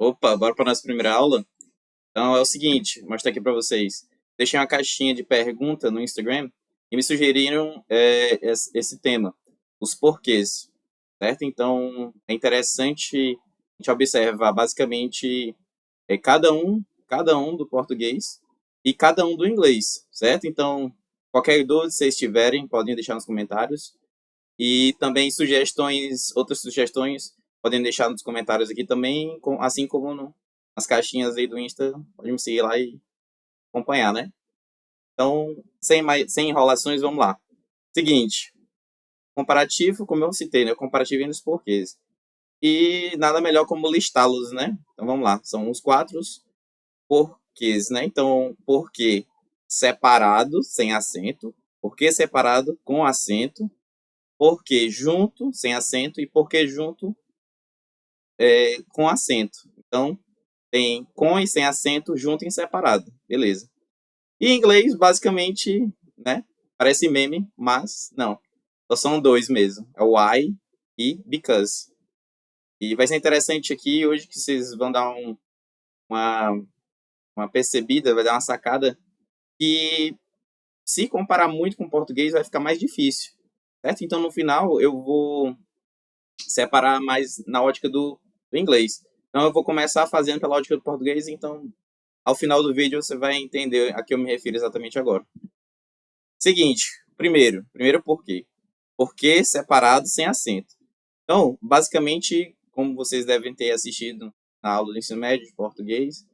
Opa, bora para nossa primeira aula? Então é o seguinte, vou mostrar aqui para vocês. Deixei uma caixinha de pergunta no Instagram e me sugeriram esse tema, os porquês, certo? Então é interessante a gente observar basicamente cada um do português e cada um do inglês, certo? Então qualquer dúvida que vocês tiverem, podem deixar nos comentários. E também outras sugestões, podem deixar nos comentários aqui também, assim como nas caixinhas aí do Insta, pode me seguir lá e acompanhar, né? Então, sem enrolações, vamos lá. Seguinte, comparativo, como eu citei, né? Comparativo entre os porquês. E nada melhor como listá-los, né? Então vamos lá, são os quatro porquês, né? Então, porquê separado, sem acento, porquê separado com acento, porquê junto, sem acento, e porquê junto com acento. Então, tem com e sem acento, junto e separado. Beleza. E em inglês, basicamente, né? Parece meme, mas não. Só são dois mesmo. É o why e because. E vai ser interessante aqui hoje que vocês vão dar uma, uma percebida, vai dar uma sacada que se comparar muito com o português vai ficar mais difícil. Certo? Então, no final, eu vou separar mais na ótica do inglês. Então, eu vou começar fazendo pela ótica do português, então ao final do vídeo você vai entender a que eu me refiro exatamente agora. Seguinte, primeiro porquê. Porquê separado sem acento. Então, basicamente, como vocês devem ter assistido na aula do ensino médio de português,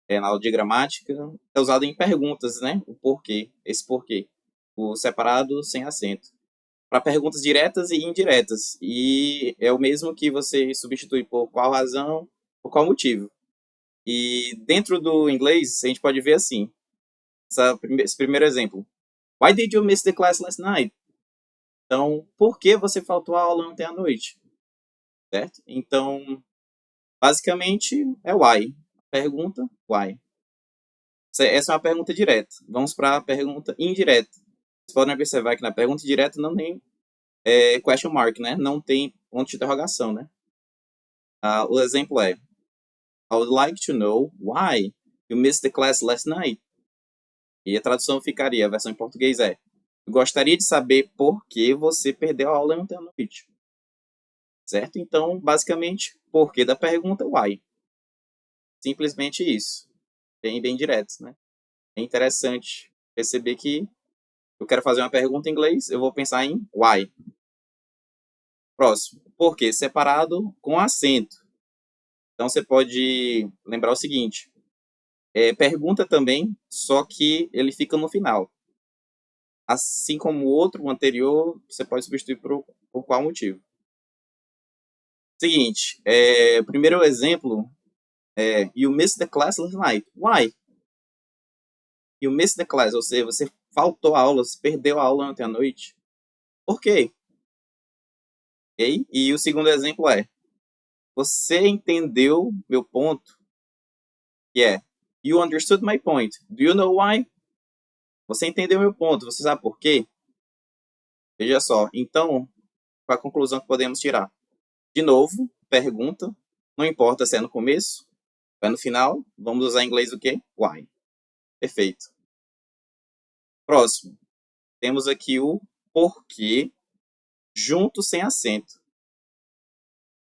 na aula de gramática, é usado em perguntas, né? O porquê, esse porquê. O separado sem acento. Para perguntas diretas e indiretas. E é o mesmo que você substitui por qual razão, por qual motivo. E dentro do inglês, a gente pode ver assim, esse primeiro exemplo. Why did you miss the class last night? Então, por que você faltou a aula ontem à noite? Certo? Então, basicamente, é why. Pergunta, why. Essa é uma pergunta direta. Vamos para a pergunta indireta. Vocês podem observar que na pergunta direta não tem question mark, né? Não tem ponto de interrogação, né? O exemplo é I would like to know why you missed the class last night. E a tradução ficaria, a versão em português é gostaria de saber por que você perdeu a aula ontem à noite. Certo? Então, basicamente, porquê da pergunta, why. Simplesmente isso. Bem direto, né? É interessante perceber que eu quero fazer uma pergunta em inglês, eu vou pensar em why. Próximo. Porquê separado com acento. Então, você pode lembrar o seguinte. Pergunta também, só que ele fica no final. Assim como o outro, o anterior, você pode substituir por qual motivo. Seguinte, primeiro exemplo you missed the class last night. Why? You missed the class, ou seja, você faltou a aula, você perdeu a aula ontem à noite. Por quê? Okay? E o segundo exemplo é você entendeu meu ponto? Que é you understood my point. Do you know why? Você entendeu meu ponto, você sabe por quê? Veja só, então, qual a conclusão que podemos tirar? De novo, pergunta, não importa se é no começo ou é no final, vamos usar em inglês o quê? Why. Perfeito. Próximo. Temos aqui o porquê junto sem acento.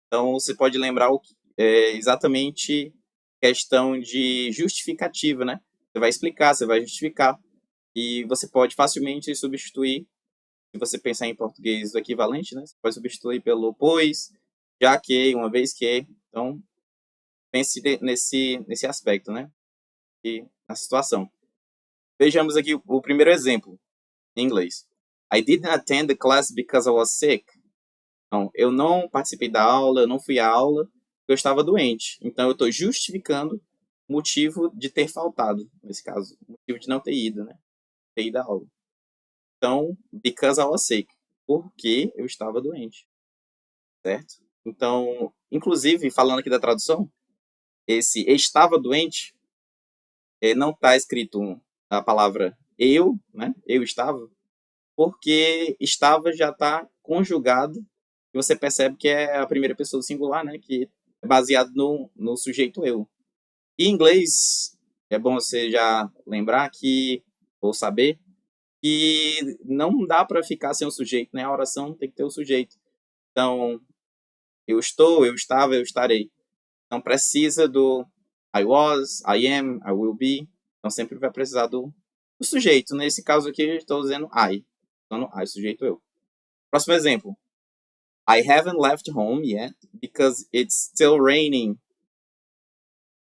Então, você pode lembrar exatamente questão de justificativa, né? Você vai explicar, você vai justificar. E você pode facilmente substituir, se você pensar em português do equivalente, né? Você pode substituir pelo pois, já que, uma vez que. Então, pense nesse aspecto, né? E na situação. Vejamos aqui o primeiro exemplo, em inglês. I didn't attend the class because I was sick. Então, eu não participei da aula, eu não fui à aula, porque eu estava doente. Então, eu estou justificando o motivo de ter faltado, nesse caso. O motivo de não ter ido, né? Ter ido à aula. Então, because I was sick. Porque eu estava doente. Certo? Então, inclusive, falando aqui da tradução, esse estava doente, não está escrito a palavra eu, né? Eu estava, porque estava já está conjugado e você percebe que é a primeira pessoa do singular, né? Que é baseado no sujeito eu. E em inglês, é bom você já lembrar que, ou saber, que não dá para ficar sem o sujeito, né? A oração tem que ter o sujeito. Então, eu estou, eu estava, eu estarei. Então, precisa do I was, I am, I will be. Então, sempre vai precisar do sujeito. Nesse caso aqui, eu estou dizendo I. Então, I, sujeito eu. Próximo exemplo. I haven't left home yet because it's still raining.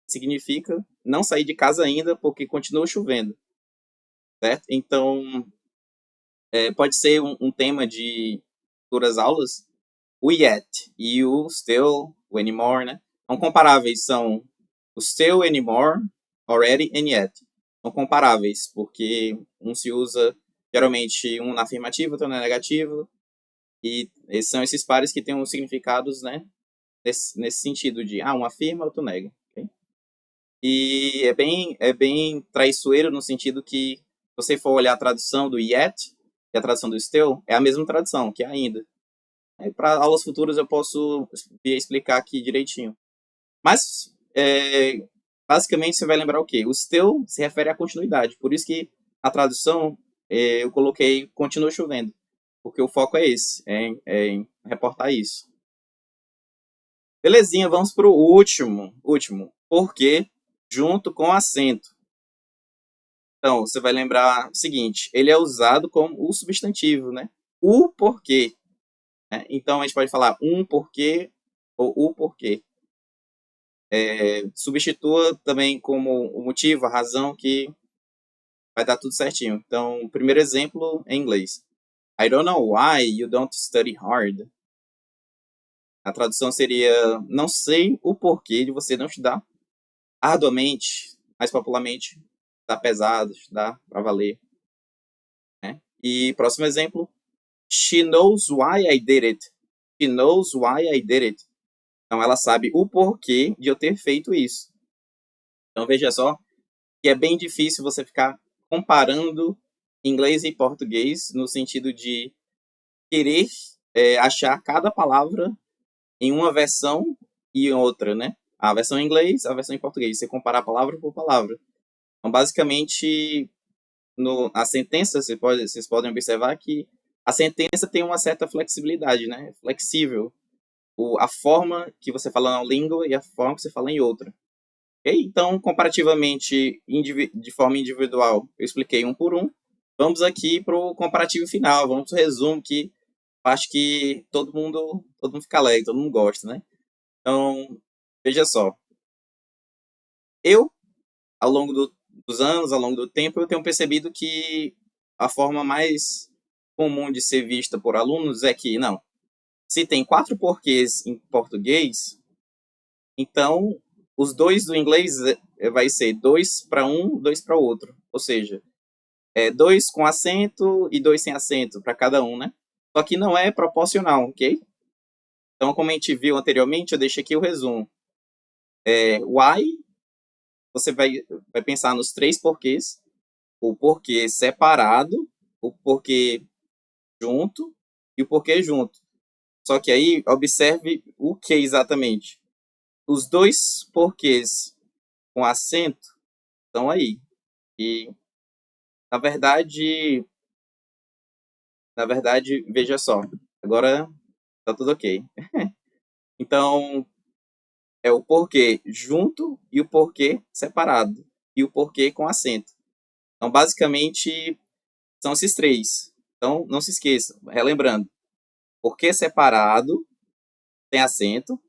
Significa não sair de casa ainda porque continua chovendo. Certo? Então, pode ser um tema de futuras aulas. O yet e o still, o anymore, né? Então, comparáveis são o still, anymore, already and yet. São comparáveis, porque um se usa geralmente um na afirmativa, outro na negativa. E esses são esses pares que têm os significados, né? Nesse sentido de, um afirma, outro nega. Okay? E é bem traiçoeiro no sentido que, se você for olhar a tradução do yet e a tradução do still, é a mesma tradução, que é ainda. Para aulas futuras eu posso explicar aqui direitinho. Mas, basicamente, você vai lembrar o quê? O still se refere à continuidade. Por isso que a tradução eu coloquei continua chovendo. Porque o foco é esse, é em reportar isso. Belezinha, vamos para o último. Porque junto com acento. Então, você vai lembrar o seguinte, ele é usado como o substantivo, né? O porquê. Né? Então, a gente pode falar um porquê ou o porquê. Substitua também como o motivo, a razão, que vai dar tudo certinho. Então, o primeiro exemplo em inglês. I don't know why you don't study hard. A tradução seria, não sei o porquê de você não estudar arduamente, mais popularmente, estudar pesado, estudar para valer. Né? E próximo exemplo. She knows why I did it. She knows why I did it. Então, ela sabe o porquê de eu ter feito isso. Então, veja só que é bem difícil você ficar comparando inglês e português no sentido de querer achar cada palavra em uma versão e em outra, né? A versão em inglês, a versão em português. Você comparar palavra por palavra. Então, basicamente, a sentença, vocês podem observar que a sentença tem uma certa flexibilidade, né? Flexível. A forma que você fala na língua e a forma que você fala em outra. Okay? Então, comparativamente, de forma individual, eu expliquei um por um. Vamos aqui para o comparativo final. Vamos para o resumo, que acho que todo mundo fica alegre, todo mundo gosta, né? Então, veja só. Eu, ao longo dos anos, ao longo do tempo, eu tenho percebido que a forma mais comum de ser vista por alunos é que, não, se tem 4 porquês em português, então os 2 do inglês vai ser 2 para um, 2 para o outro. Ou seja, 2 com acento e 2 sem acento para cada um, né? Só que não é proporcional, ok? Então, como a gente viu anteriormente, eu deixei aqui o resumo. Why, você vai pensar nos 3 porquês. O porquê separado, o porquê junto e o porquê junto. Só que aí, observe o que exatamente. Os 2 porquês com acento estão aí. E, na verdade, veja só. Agora tá tudo ok. Então, é o porquê junto e o porquê separado. E o porquê com acento. Então, basicamente, são esses 3. Então, não se esqueçam. Relembrando. Porquê separado tem acento.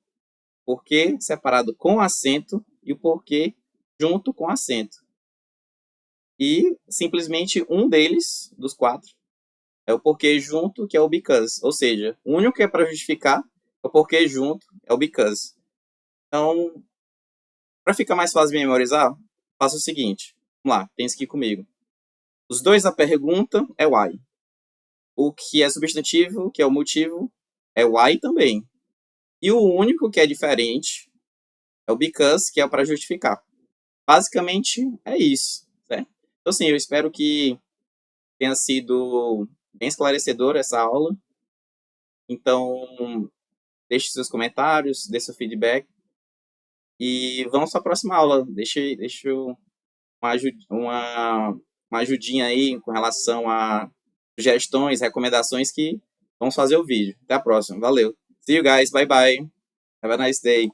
Porquê separado com acento. E o porquê junto com acento. E, simplesmente, um deles, dos 4, é o porquê junto, que é o because. Ou seja, o único que é para justificar é o porquê junto, é o because. Então, para ficar mais fácil de memorizar, faça o seguinte. Vamos lá, pense aqui comigo. Os 2 da pergunta é why. O que é substantivo, que é o motivo, é why também. E o único que é diferente é o because, que é para justificar. Basicamente, é isso. Certo? Então, assim, eu espero que tenha sido bem esclarecedora essa aula. Então, deixe seus comentários, dê seu feedback. E vamos para a próxima aula. Deixa uma ajudinha aí com relação a sugestões, recomendações que vamos fazer o vídeo. Até a próxima. Valeu. See you guys. Bye bye. Have a nice day.